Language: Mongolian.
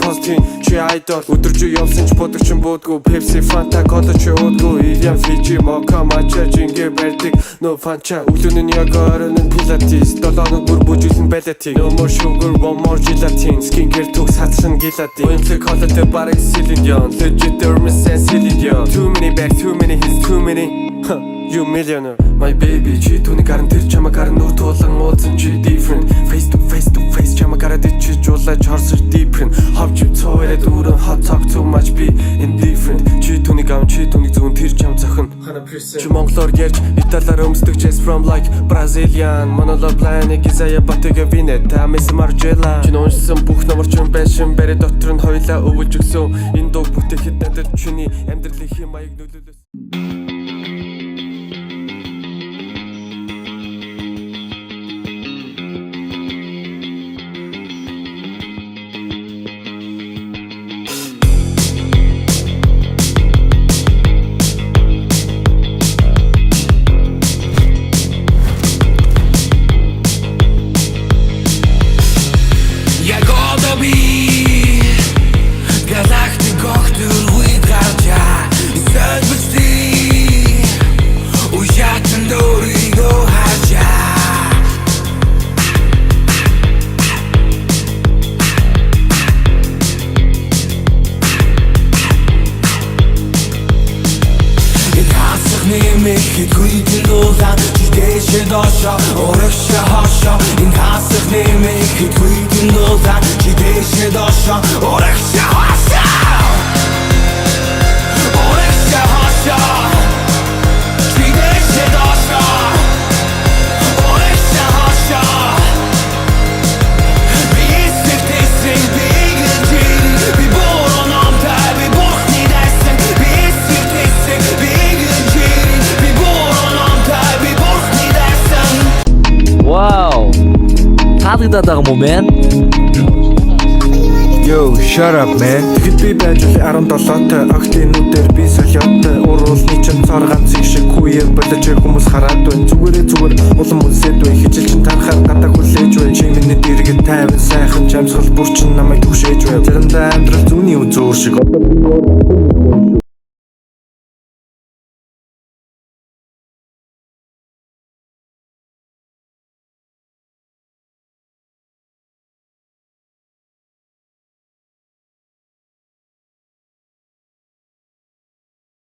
positive чи idol өдөржөө явсан ч бодогч буудгүй Pepsi Fanta Cola чи уудгүй Ilian Fiji Mocha Matcha жингээ барьдаг no fancha өглөөний яг оройн Pilates 7 хоног бүр бүжиглэн байлатыг no more sugar one more gelatin skincare төгс хатсан геладин Winter Cola тэ бараг Celine Dion legit Hermes and Celine Dion too many bags too many hits too many you millionaire my baby чи түүний гаран тэр чамаа гаран нүр туулан уулзсан чи different face to face чамаа гараад ичиж жуулаж хорсож different хавч цоорэ дөрөн hot talk too much be indifferent чи түүний гам чи түүний зүүн тэр чам зохин 100% чи монголоор ярьж италиар өмсдөг chest from like Brazilian monologue line Isaiah Bottega Veneta Miss Margiela чи уншсан бүх номер ч байшин барь дотор нь хоёлаа өвөлж өгсөн энэ дуу бүтээхэд надад чиний амьдралын хэм маяг нөлөөлсөн Хитгүйдэн дуулаад чигээшээ доошоо урагшаа хоошоо энэ хасах нэмэх хитгүйдэн дуулаад чигээшээ доошоо урагшаа хоошоо урагшаа хоошоо чигээшээ доошоо урагшаа хоошоо бисэгтэйсэн бигэнжин би борон амтай би бохны дэсэн бисэгтэйсэн Wow, таалагдаад байгаа юм man. Yo, shut up man. Тэгэд би байж 17-тай октинуудээр би солиотой уруулны чинь цор ганц шиг хүүе болож хүмүүс хараад байна. Зүгээр улам үлсэд бай хижил чин тарахаар гадаг хүлээж бай. Чи миний дэргэд тайван сайхан жамсгал бүр чин намайг түгшээж бай. Заримдаа амьдрал зүүнний үзүүр шиг